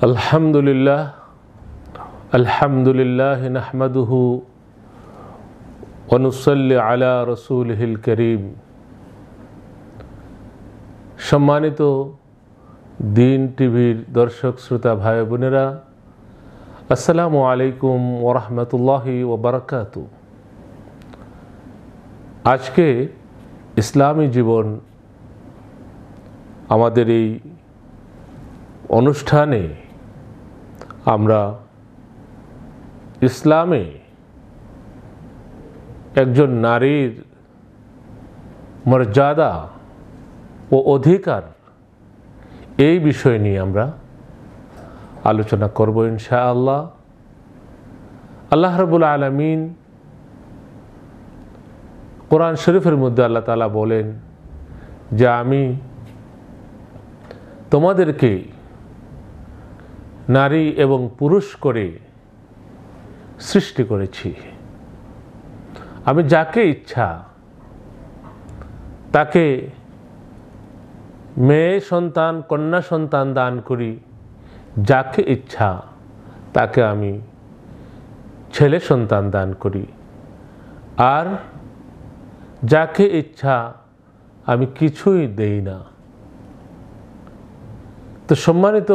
আলহামদুলিল্লাহ নাহমাদুহু ওয়া নুসাল্লি আলা রাসূলিহিল কারীম। সম্মানিত দিন টিভির দর্শক শ্রোতা ভাই বোনেরা, আসসালামু আলাইকুম ওয়া রাহমাতুল্লাহি ওয়া বারাকাতুহু। আজকে ইসলামী জীবন আমাদের এই অনুষ্ঠানে আমরা ইসলামে একজন নারীর মর্যাদা ও অধিকার এই বিষয় নিয়ে আমরা আলোচনা করব ইনশাআল্লাহ। আল্লাহ রাব্বুল আলামিন কোরআন শরীফের মধ্যে আল্লাহ তাআলা বলেন যে আমি তোমাদেরকে নারী এবং পুরুষ করে সৃষ্টি করেছি। আমি যাকে ইচ্ছা তাকে মেয়ে সন্তান কন্যা সন্তান দান করি, যাকে ইচ্ছা তাকে আমি ছেলে সন্তান দান করি, আর যাকে ইচ্ছা আমি কিছুই দেই না। তো সম্মানিত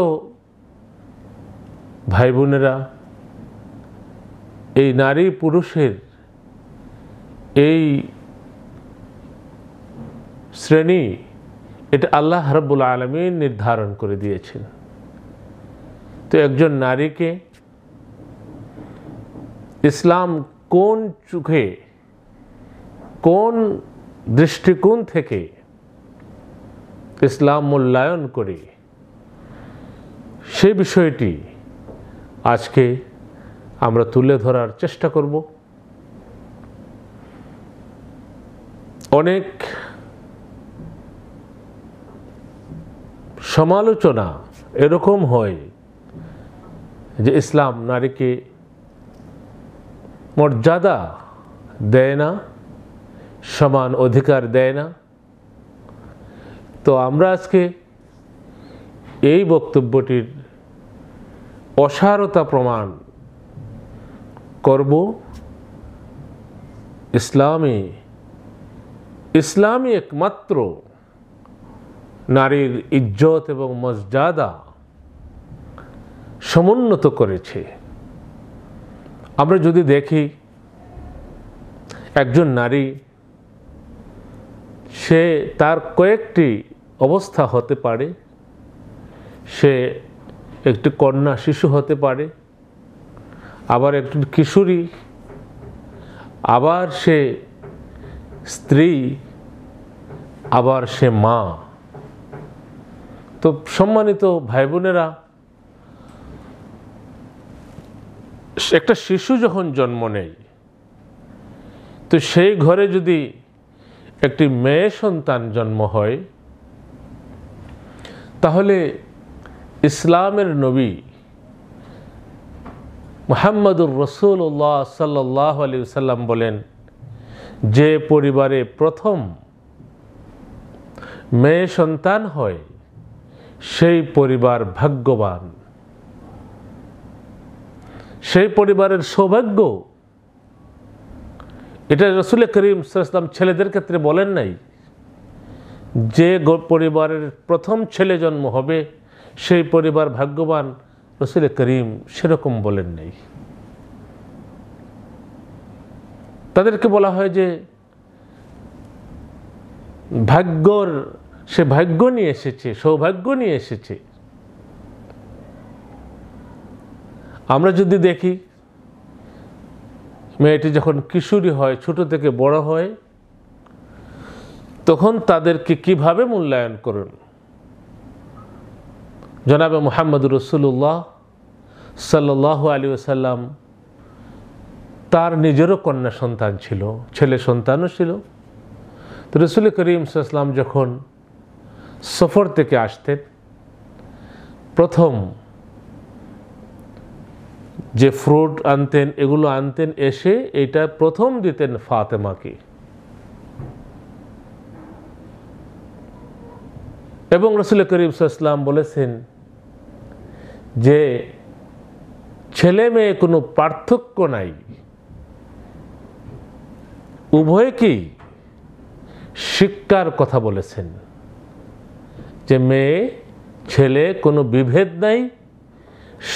ভাই বোনেরা, এই নারী পুরুষের এই শ্রেণী এটা আল্লাহ রাব্বুল আলামিন নির্ধারণ করে দিয়েছেন। তো একজন নারীকে ইসলাম কোন চোখে কোন দৃষ্টিকোণ থেকে ইসলাম মূল্যায়ন করে সেই বিষয়টি আজকে আমরা তুলে ধরার চেষ্টা করব। অনেক সমালোচনা এরকম হয় যে ইসলাম নারীকে মর্যাদা দেয় না, সমান অধিকার দেয় না। তো আমরা আজকে এই বক্তব্যটির অসারতা প্রমাণ করব। ইসলামী একমাত্র নারীর ইজ্জত এবং মর্যাদা সমুন্নত করেছে। আমরা যদি দেখি একজন নারী, সে তার কয়েকটি অবস্থা হতে পারে। সে একটি কন্যা শিশু হতে পারে, আবার একটি কিশোরী, আবার সে স্ত্রী, আবার সে মা। তো সম্মানিত ভাই বোনেরা, একটা শিশু যখন জন্ম নেয়, তো সেই ঘরে যদি একটি মেয়ে সন্তান জন্ম হয়, তাহলে ইসলামের নবী মুহাম্মদুর রাসূলুল্লাহ সাল্লাল্লাহু আলাইহি ওয়াসাল্লাম বলেন, যে পরিবারে প্রথম মেয়ে সন্তান হয় সেই পরিবার ভাগ্যবান, সেই পরিবারের সৌভাগ্য। এটা রাসূল করিম সাল্লাল্লাহু আলাইহি ওয়াসাল্লাম ছেলেদের ক্ষেত্রে বলেন নাই যে পরিবারের প্রথম ছেলে জন্ম হবে সেই পরিবার ভাগ্যবান। রাসূল করিম সেরকম বলেন নাই। তাদেরকে বলা হয় যে সে ভাগ্য নিয়ে এসেছে, সৌভাগ্য নিয়ে এসেছে। আমরা যদি দেখি মেয়েটি যখন কিশোরী হয়, ছোট থেকে বড় হয়, তখন তাদেরকে কিভাবে মূল্যায়ন করুন। জনাবে মুহাম্মদুর রাসূলুল্লাহ সাল্লাল্লাহু আলাইহি ওয়াসাল্লাম তার নিজেরও কন্যা সন্তান ছিল, ছেলে সন্তানও ছিল। তো রাসূল করিম সাল্লাল্লাহু আলাইহি ওয়াসাল্লাম যখন সফর থেকে আসতেন, প্রথম যে ফ্রুট আনতেন, এগুলো আনতেন, এসে এটা প্রথম দিতেন ফাতেমাকে। এবং রাসূল করিম সাল্লাল্লাহু আলাইহি ওয়াসাল্লাম বলেছেন যে ছেলে মেয়ে কোনো পার্থক্য নাই, উভয়কেই শিক্ষার কথা বলেছেন, যে মেয়ে ছেলে কোনো বিভেদ নাই,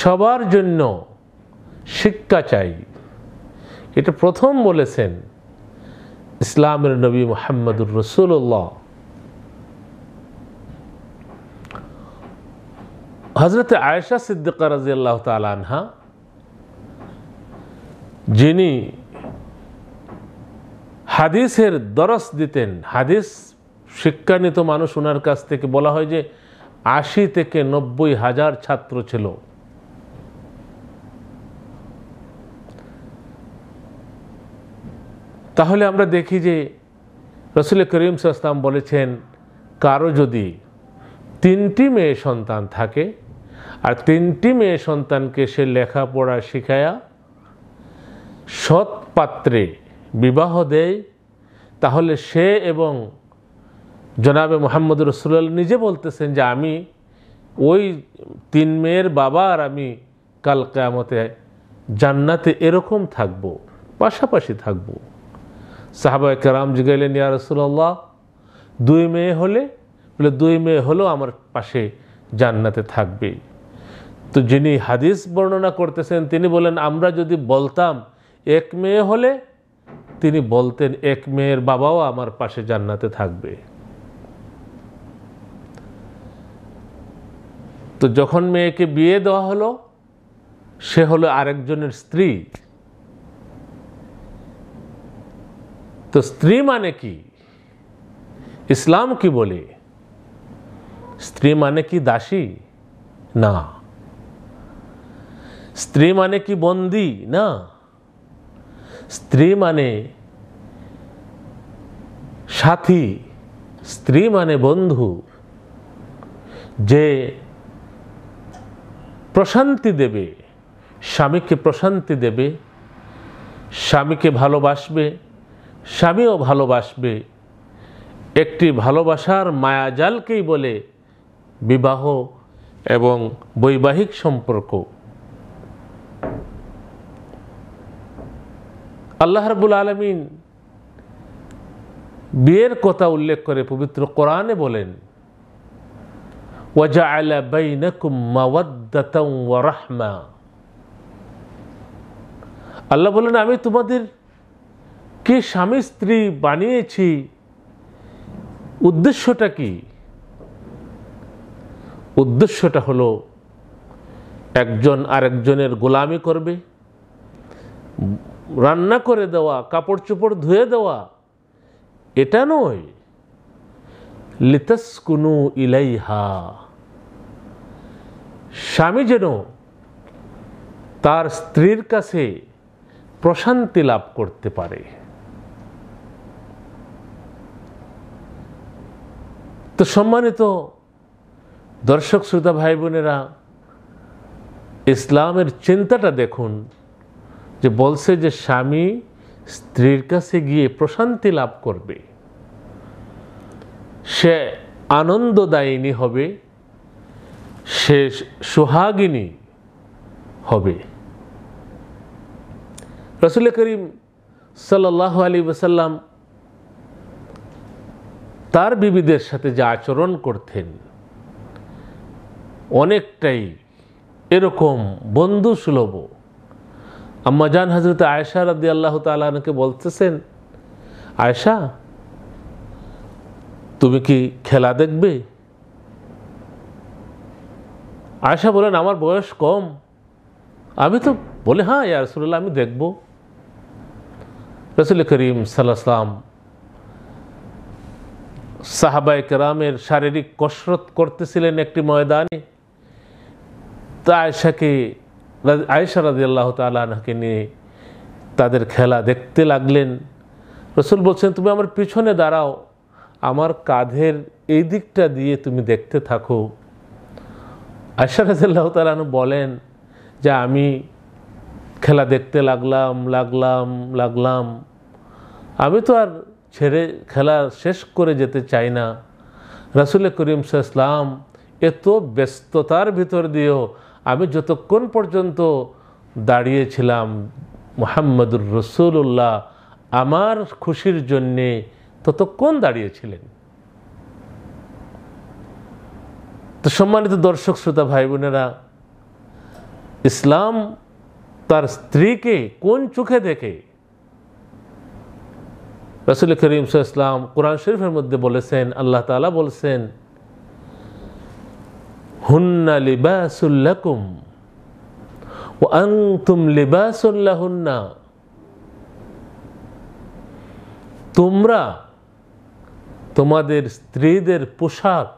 সবার জন্য শিক্ষা চাই। এটা প্রথম বলেছেন ইসলামের নবী মুহাম্মদুর রাসূলুল্লাহ। হযরত আয়েশা সিদ্দিকা রাদিয়াল্লাহু তাআলা আনহা, যিনি হাদিসের দরস দিতেন, হাদিস শিক্ষা নিত মানুষ, ওনার কাছ থেকে বলা হয় যে ৮০ থেকে ৯০ হাজার ছাত্র ছিল। তাহলে আমরা দেখি যে রাসূল করিম সাল্লাল্লাহু আলাইহি ওয়াসাল্লাম বলেছেন, কারো যদি ৩টি মেয়ে সন্তান থাকে আর ৩টি মেয়ে সন্তানকে সে লেখাপড়া শিখায়া সৎ পাত্রে বিবাহ দেয়, তাহলে সে এবং জনাবে মুহাম্মদ রাসূলুল্লাহ নিজে বলতেছেন যে আমি ওই ৩ মেয়ের বাবা আর আমি কাল কিয়ামতে জান্নাতে এরকম থাকব, পাশাপাশি থাকব। সাহাবায়ে কেরাম জিজ্ঞাসলেন, ইয়া রাসূলুল্লাহ ২ মেয়ে হলে? বলে ২ মেয়ে হলেও আমার পাশে জান্নাতে থাকবে। তো যিনি হাদিস বর্ণনা করতেছেন তিনি বলেন, আমরা যদি বলতাম ১ মেয়ে হলে, তিনি বলতেন ১ মেয়ের বাবাও আমার পাশে জান্নাতে থাকবে। তো যখন মেয়েকে বিয়ে দেওয়া হলো, সে হলো আরেকজনের স্ত্রী। তো স্ত্রী মানে কি? ইসলাম কি বলে? স্ত্রী মানে কি দাসী? না। স্ত্রী মানে কি বন্দী? না। স্ত্রী মানে সাথী, স্ত্রী মানে বন্ধু, যে প্রশান্তি দেবে, স্বামীকে প্রশান্তি দেবে, স্বামীকে ভালোবাসবে, স্বামীও ভালোবাসবে। একটি ভালোবাসার মায়াজালকেই বলে বিবাহ এবং বৈবাহিক সম্পর্ক। আল্লাহ রাব্বুল আলামিন বিয়ের কথা উল্লেখ করে পবিত্র কোরআনে বলেন, ওয়াজআলা বাইনাকুম মাওয়াদ্দাতাও ওয়া রাহমা। আল্লাহ বলেন, আমি তোমাদের কে স্বামী স্ত্রী বানিয়েছি, উদ্দেশ্যটা কি? উদ্দেশ্যটা হলো একজন আরেকজনের গোলামি করবে, রান্না করে দেওয়া, কাপড় চোপড় ধুয়ে দেওয়া, এটা নয়। লিতাসকুনু ইলাইহা, স্বামী যেন তার স্ত্রীর কাছে প্রশান্তি লাভ করতে পারে। তো সম্মানিত দর্শক শ্রোতা ভাই বোনেরা, ইসলামের চিন্তাটা দেখুন, যে বলছে যে স্বামী স্ত্রীর কাছে গিয়ে প্রশান্তি লাভ করবে, সে আনন্দদায়িনী হবে, সে সোহাগিনী হবে। রাসূল করিম সাল্লাল্লাহু আলাইহি ওয়াসাল্লাম তার বিবিদের সাথে যে আচরণ করতেন, অনেকটাই এরকম বন্ধু সুলভ। আম্মা জান হযরত আয়েশা রাদিয়াল্লাহু তাআলা আনহাকে বলতেছেন, আয়েশা তুমি কি খেলা দেখবে? আয়েশা বলেন, আমার বয়স কম, আমি তো বলে, হ্যাঁ ইয়া রাসূলুল্লাহ আমি দেখব। রাসূল করিম সাল্লাল্লাহু আলাইহি ওয়াসাল্লাম সাহাবায়ে কেরামের শারীরিক কসরত করতেছিলেন একটি ময়দানে। তা আয়েশা রাদিয়াল্লাহু তাআলা আনহাকে নিয়ে তাদের খেলা দেখতে লাগলেন। রাসূল বলছেন, তুমি আমার পিছনে দাঁড়াও, আমার কাঁধের এই দিকটা দিয়ে তুমি দেখতে থাকো। আয়েশা রাদিয়াল্লাহু তাআলা আনহা বলেন যে আমি খেলা দেখতে লাগলাম, আমি তো আর ছেড়ে খেলা শেষ করে যেতে চাই না। রাসূল করিম সাল্লাল্লাহু আলাইহি ওয়াসাল্লাম এত ব্যস্ততার ভিতর দিয়েও আমি যতক্ষণ পর্যন্ত দাঁড়িয়েছিলাম মুহাম্মদুর রাসূলুল্লাহ আমার খুশির জন্যে ততক্ষণ দাঁড়িয়েছিলেন। তো সম্মানিত দর্শক শ্রোতা ভাই বোনেরা, ইসলাম তার স্ত্রীকে কোন চোখে দেখে? রাসূল করিম সাল্লাল্লাহু আলাইহি ওয়াসাল্লাম কোরআন শরীফের মধ্যে বলেছেন, আল্লাহ তাআলা বলেছেন, হুন্না লিবাসুল লাকুম ওয়া আনতুম লিবাসুল লাহুন্না। তোমরা তোমাদের স্ত্রীদের পোশাক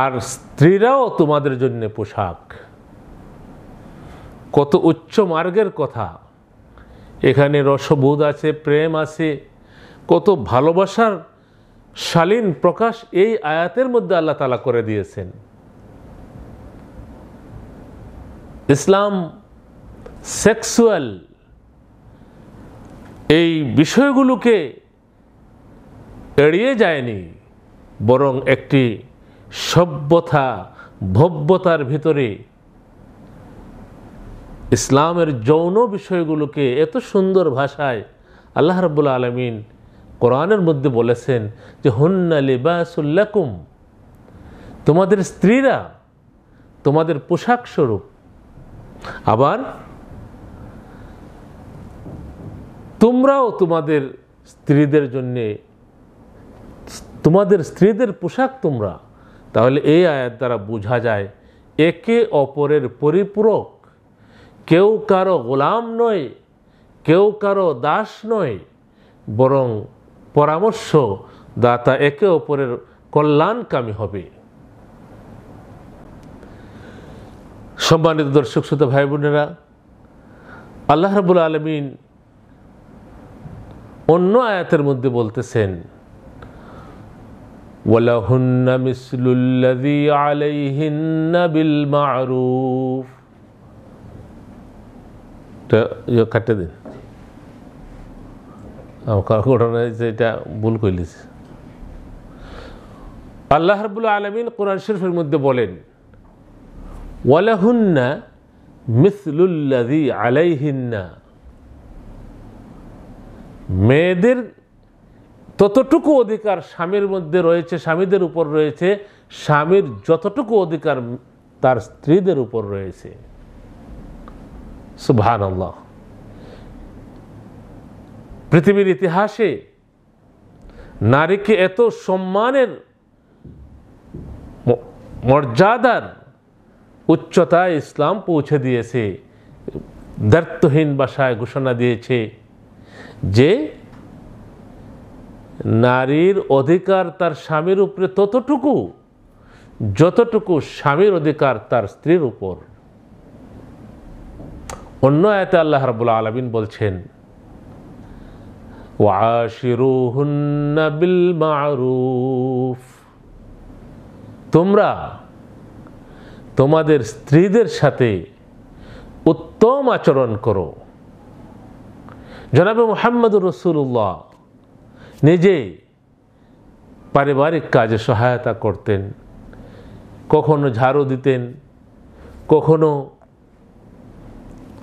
আর স্ত্রীরাও তোমাদের জন্য পোশাক। কত উচ্চ মার্গের কথা! এখানে রসবোধ আছে, প্রেম আছে, কত ভালোবাসার শালীন প্রকাশ এই আয়াতের মধ্যে আল্লাহ তাআলা করে দিয়েছেন। ইসলাম সেক্সুয়াল এই বিষয়গুলোকে এড়িয়ে যায়নি, বরং একটি সভ্যতা ভব্যতার ভিতরে ইসলামের যৌন বিষয়গুলোকে এত সুন্দর ভাষায় আল্লাহ রাব্বুল আলামিন কোরআনের মধ্যে বলেছেন যে হুন্না লিবাসুল লাকুম, তোমাদের স্ত্রীরা তোমাদের পোশাক স্বরূপ। আবার তোমরাও তোমাদের স্ত্রীদের জন্যে তোমাদের স্ত্রীদের পোশাক তোমরা। তাহলে এই আয়াত দ্বারা বোঝা যায় একে অপরের পরিপূরক, কেউ কারো গোলাম নয়, কেউ কারো দাস নয়, বরং পরামর্শ দাতা একে অপরের কল্যাণকামী হবে। সম্মানিত দর্শক শ্রোতা ভাই বোনেরা, আল্লাহ রাব্বুল আলামিন অন্য আয়াতের মধ্যে বলতেছেন, ওয়ালাহুন্না মিসলুল্লাযী আলাইহিন্না বিল মা'রুফ। কাটে দিন, ঘটনা এটা ভুল কইলিস। আল্লাহ রাব্বুল আলামিন কোরআন শরীফের মধ্যে বলেন, ওয়ালাহুন্না মিসলুল্লাযী আলাইহিন্না, মেয়েদের ততটুকু অধিকার স্বামীর মধ্যে রয়েছে, স্বামীদের উপর রয়েছে, স্বামীর যতটুকু অধিকার তার স্ত্রীদের উপর রয়েছে। সুবহানাল্লাহ। পৃথিবীর ইতিহাসে নারীকে এত সম্মানের মর্যাদার উচ্চতায় ইসলাম পৌঁছে দিয়েছে, দ্ব্যর্থহীন ভাষায় ঘোষণা দিয়েছে যে নারীর অধিকার তার স্বামীর উপরে ততটুকু যতটুকু স্বামীর অধিকার তার স্ত্রীর উপর। অন্য আয়াতে আল্লাহ রাব্বুল আলামিন বলছেন, ওয়াশিরুহুন্না বিল মা'রুফ, তোমরা তোমাদের স্ত্রীদের সাথে উত্তম আচরণ করো। জনাবে মুহাম্মদুর রাসূলুল্লাহ নিজে পারিবারিক কাজে সহায়তা করতেন, কখনো ঝাড়ু দিতেন, কখনো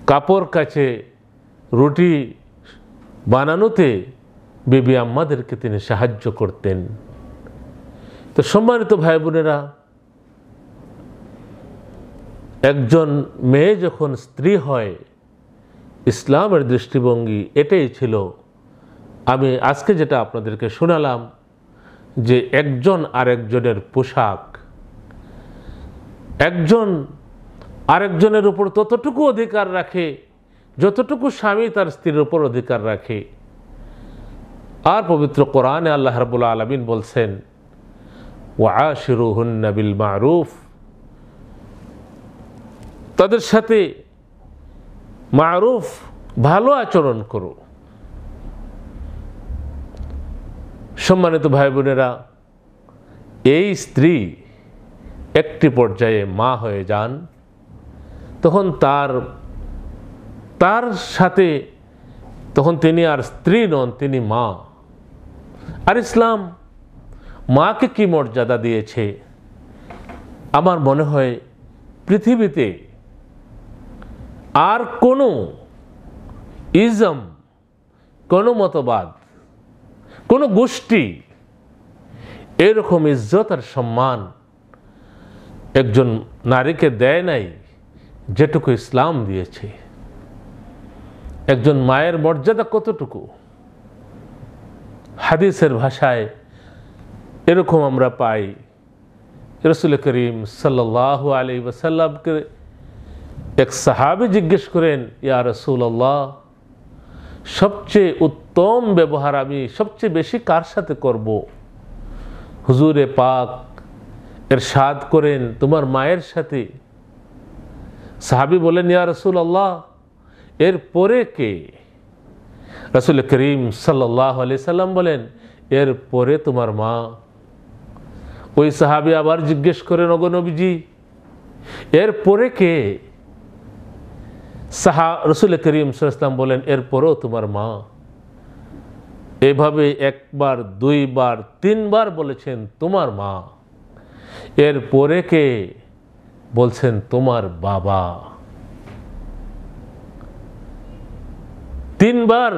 কাপড় কাচে, রুটি বানানোতে বিবি আম্মাদেরকে তিনি সাহায্য করতেন। তো সম্মানিত ভাই বোনেরা, একজন মেয়ে যখন স্ত্রী হয়, ইসলামের দৃষ্টিভঙ্গি এটাই ছিল। আমি আজকে যেটা আপনাদেরকে শোনালাম যে একজন আরেকজনের পোশাক, একজন আরেকজনের উপর ততটুকু অধিকার রাখে যতটুকু স্বামী তার স্ত্রীর উপর অধিকার রাখে। আর পবিত্র কোরআনে আল্লাহ রাব্বুল আলামিন বলছেন, ওয়াশিরুহুন্না বিল মা'রুফ, তাদের সাথে মা'রুফ ভালো আচরণ করো। সম্মানিত ভাই বোনেরা, এই স্ত্রী একটি পর্যায়ে মা হয়ে যান, তখন তার সাথে তখন তিনি আর স্ত্রী নন, তিনি মা। আর ইসলাম মাকে কি মর্যাদা দিয়েছে, আমার মনে হয় পৃথিবীতে আর কোনো ইজম, কোনো মতবাদ, কোনো গোষ্ঠী এরকম ইজ্জত আর সম্মান একজন নারীকে দেয় নাই যেটুকু ইসলাম দিয়েছে। একজন মায়ের মর্যাদা কতটুকু, হাদিসের ভাষায় এরকম আমরা পাই। রাসূল করিম সাল্লাল্লাহু আলাইহি ওয়াসাল্লামকে এক সাহাবী জিজ্ঞেস করেন, ইয়া রাসূলুল্লাহ, সবচেয়ে উত্তম ব্যবহার আমি সবচেয়ে বেশি কার সাথে করব? হুজুরে পাক ইরশাদ করেন, তোমার মায়ের সাথে। সাহাবী বলেন, ইয়া রাসূলুল্লাহ, এর পরে কে? রাসূল করিম সাল্লাল্লাহু আলাইহি সাল্লাম বলেন, এর পরে তোমার মা। ওই সাহাবী আবার জিজ্ঞেস করেন, ওগো নবীজি, এর পরে কে? রাসূল করিম সাল্লাল্লাহু আলাইহি সাল্লাম বলেন, এর পরেও তোমার মা। এভাবে একবার, দুইবার, তিনবার বলেছেন তোমার মা। এর পরে কে? বলছেন তোমার বাবা। তিনবার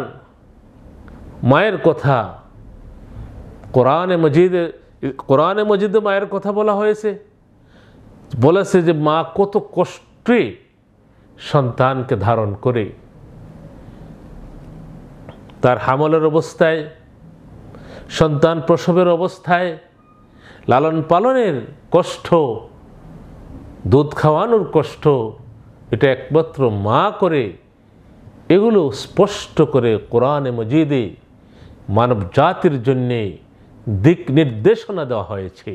মায়ের কথা কোরআনে মজিদে মায়ের কথা বলা হয়েছে। বলেছে যে মা কত কষ্টে সন্তানকে ধারণ করে, তার হামলের অবস্থায়, সন্তান প্রসবের অবস্থায়, লালন পালনের কষ্ট, দুধ খাওয়ানোর কষ্ট, এটা একমাত্র মা করে। এগুলো স্পষ্ট করে কোরআনে মজিদে মানব জাতির জন্যে দিক নির্দেশনা দেওয়া হয়েছে।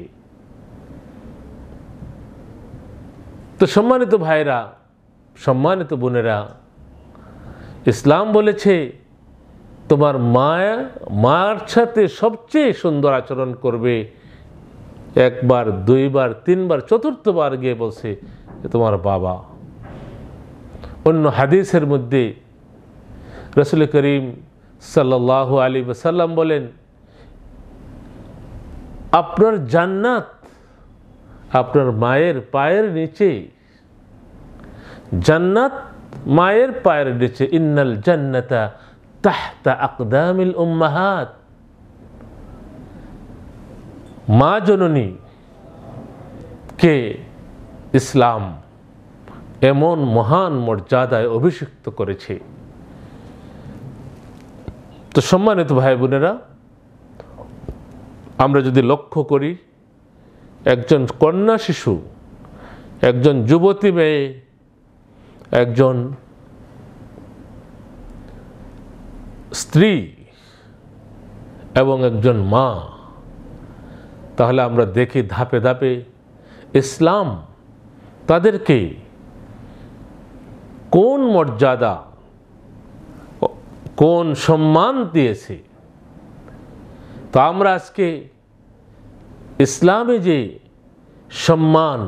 তো সম্মানিত ভাইরা, সম্মানিত বোনেরা, ইসলাম বলেছে তোমার মার সাথে সবচেয়ে সুন্দর আচরণ করবে। একবার, দুইবার, তিনবার, চতুর্থবার গিয়ে বলছে তোমার বাবা। অন্য হাদিসের মধ্যে রাসূল করিম সাল্লাল্লাহু আলাইহি ওয়াসাল্লাম বলেন, আপনার জান্নাত আপনার মায়ের পায়ের নিচে। জান্নাত মায়ের পায়ের নিচে। ইন্নাল জান্নাতা তাহতা আকদামিল উম্মাহাত। মা জননী কে ইসলাম এমন মহান মর্যাদায় অভিষিক্ত করেছে। তো সম্মানিত ভাই বোনেরা, আমরা যদি লক্ষ্য করি, একজন কন্যা শিশু, একজন যুবতী মেয়ে, একজন স্ত্রী এবং একজন মা, তাহলে আমরা দেখি ধাপে ধাপে ইসলাম তাদেরকে কোন মর্যাদা, কোন সম্মান দিয়েছে। তো আমরা আজকে ইসলামে যে সম্মান,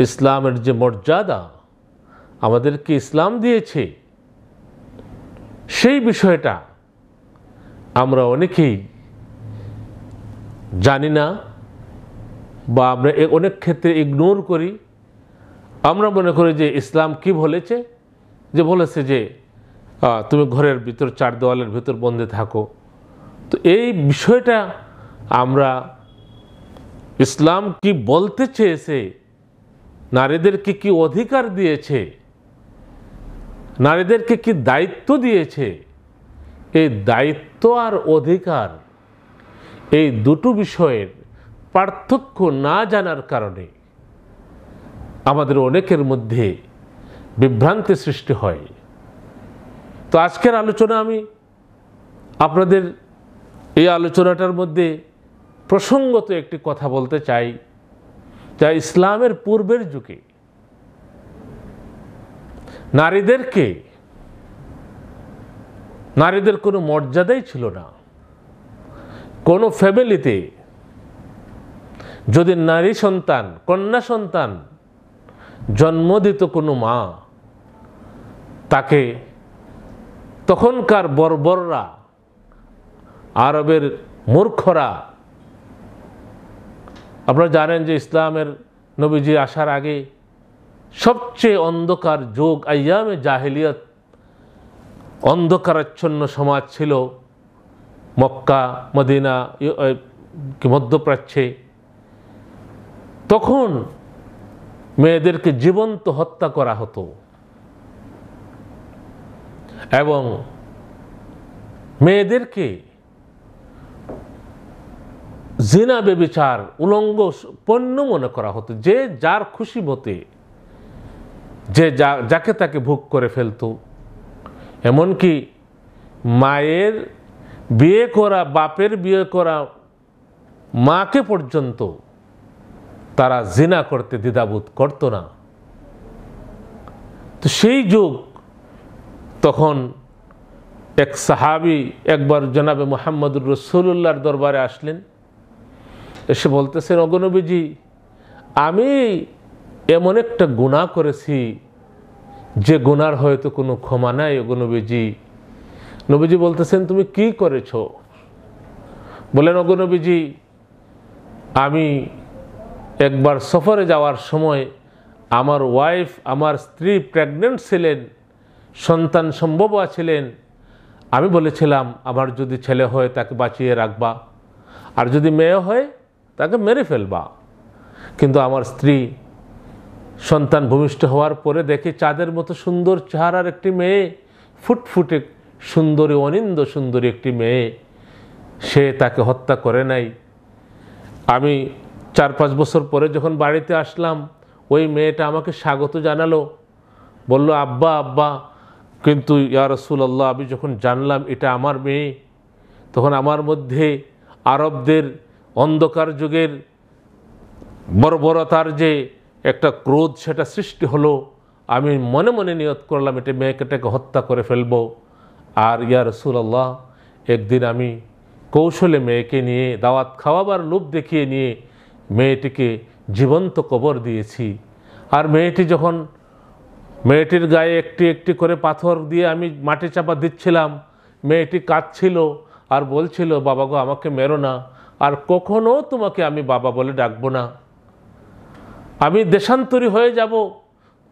ইসলামের যে মর্যাদা আমাদেরকে ইসলাম দিয়েছে, সেই বিষয়টা আমরা অনেকেই জানি না, বা আমরা অনেক ক্ষেত্রে ইগনোর করি। আমরা মনে করি যে ইসলাম কি বলেছে, যে বলেছে যে তুমি ঘরের ভিতর, চার দেওয়ালের ভিতর বন্দী থাকো। তো এই বিষয়টা আমরা, ইসলাম কি বলতে চেয়েছে, নারীদেরকে কি অধিকার দিয়েছে, নারীদেরকে কি দায়িত্ব দিয়েছে, এই দায়িত্ব আর অধিকার, এই দুটো বিষয়ের পার্থক্য না জানার কারণে আমাদের অনেকের মধ্যে বিভ্রান্তি সৃষ্টি হয়। তো আজকের আলোচনা, আমি আপনাদের এই আলোচনাটার মধ্যে প্রসঙ্গত একটি কথা বলতে চাই, যা ইসলামের পূর্বের যুগে নারীদের কোনো মর্যাদাই ছিল না। কোনো ফ্যামিলিতে যদি নারী সন্তান, কন্যা সন্তান জন্ম দিত কোনো মা, তাকে তখনকার বর্বররা, আরবের মূর্খরা, আপনারা জানেন যে ইসলামের নবীজি আসার আগে সবচেয়ে অন্ধকার যুগ, আইয়ামে জাহেলিয়াত, অন্ধকারাচ্ছন্ন সমাজ ছিল মক্কা, মদিনা, মধ্যপ্রাচ্যে। তখন মেয়েদেরকে জীবন্ত হত্যা করা হতো এবং মেয়েদেরকে জিনা বেবিচার, উলঙ্গ পণ্য মনে করা হতো। যে যার খুশি মতে যে যাকে তাকে ভোগ করে ফেলতো। এমনকি মায়ের বিয়ে করা, বাপের বিয়ে করা মাকে পর্যন্ত তারা জিনা করতে দ্বিধাবোধ করত না। তো সেই যুগ, তখন এক সাহাবী একবার জনাবে মুহাম্মদুর রাসূলুল্লাহর দরবারে আসলেন। এসে বলতেছেন, ওগো নবীজি, আমি এমন একটা গুনাহ করেছি যে গুনার হয়তো কোনো ক্ষমা নাই ওগো নবীজি। নবীজি বলতেছেন, তুমি কি করেছো? বলেন, ওগো নবীজি, আমি একবার সফরে যাওয়ার সময় আমার ওয়াইফ, আমার স্ত্রী প্রেগনেন্ট ছিলেন, সন্তান সম্ভব ছিলেন। আমি বলেছিলাম আমার যদি ছেলে হয় তাকে বাঁচিয়ে রাখবা, আর যদি মেয়ে হয় তাকে মেরে ফেলবা। কিন্তু আমার স্ত্রী সন্তান ভূমিষ্ঠ হওয়ার পরে দেখি চাঁদের মতো সুন্দর চেহারার একটি মেয়ে, ফুটফুটে সুন্দরী, অনিন্দ সুন্দরী একটি মেয়ে, সে তাকে হত্যা করে নাই। আমি 4-5 বছর পরে যখন বাড়িতে আসলাম, ওই মেয়েটা আমাকে স্বাগত জানালো, বলল, আব্বা আব্বা। কিন্তু ইয়া রাসূলুল্লাহ, আমি যখন জানলাম এটা আমার মেয়ে, তখন আমার মধ্যে আরবদের অন্ধকার যুগের বর্বরতার যে একটা ক্রোধ, সেটা সৃষ্টি হলো। আমি মনে মনে নিয়ত করলাম এটা মেয়েটাকে হত্যা করে ফেলবো। আর ইয়া রাসূলুল্লাহ, একদিন আমি কৌশলে মেয়েকে নিয়ে দাওয়াত খাওয়াবার লোভ দেখিয়ে নিয়ে মেয়েটিকে জীবন্ত কবর দিয়েছি। আর মেয়েটির গায়ে একটি একটি করে পাথর দিয়ে আমি মাটি চাপা দিচ্ছিলাম। মেয়েটি কাঁদছিল আর বলছিল, বাবা গো, আমাকে মেরো না, আর কখনো তোমাকে আমি বাবা বলে ডাকবো না। আমি দেশান্তরী হয়ে যাব,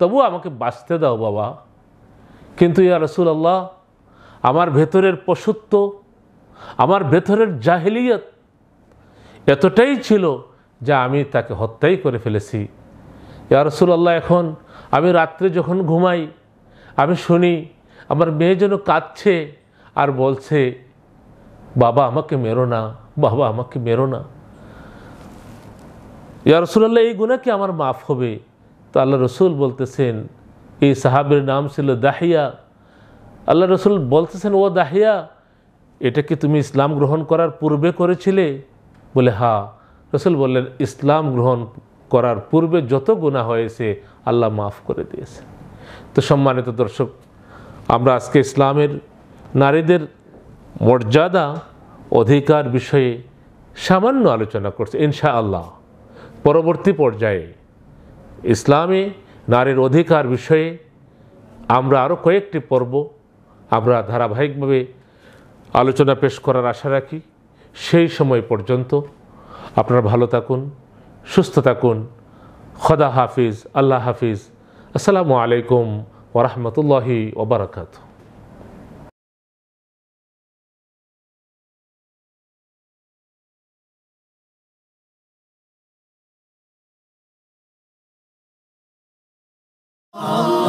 তবু আমাকে বাঁচতে দাও বাবা। কিন্তু ইয়া রাসূলুল্লাহ, আমার ভেতরের পশুত্ব, আমার ভেতরের জাহেলিয়ত এতটাই ছিল যে আমি তাকে হত্যাই করে ফেলেছি। ইয়া রাসূলুল্লাহ, এখন আমি রাত্রে যখন ঘুমাই, আমি শুনি আমার মেয়ে যেন কাঁদছে আর বলছে, বাবা আমাকে মেরো না, বাবা আমাকে মেরো না। ইয়া রাসূলুল্লাহ, এই গুনাহ কি আমার মাফ হবে? তো আল্লাহ রসুল বলতেছেন, এই সাহাবীর নাম ছিল দাহিয়া। আল্লাহ রসুল বলতেছেন, ও দাহিয়া, এটা কি তুমি ইসলাম গ্রহণ করার পূর্বে করেছিলে? বলে, হ্যাঁ। রসুল বললেন, ইসলাম গ্রহণ করার পূর্বে যত গুনাহ হয়েছে আল্লাহ মাফ করে দিয়েছে। তো সম্মানিত দর্শক, আমরা আজকে ইসলামের নারীদের মর্যাদা, অধিকার বিষয়ে সামান্য আলোচনা করছি। ইনশাআল্লাহ পরবর্তী পর্যায়ে ইসলামে নারীর অধিকার বিষয়ে আমরা আরও কয়েকটি পর্ব আমরা ধারাবাহিকভাবে আলোচনা পেশ করার আশা রাখি। সেই সময় পর্যন্ত আপনারা ভালো থাকুন, সুস্থ থাকুন। খোদা হাফিজ, আল্লাহ হাফিজ। আসসালামু আলাইকুম ওয়া রাহমাতুল্লাহি ওয়া বারাকাতুহু। Allah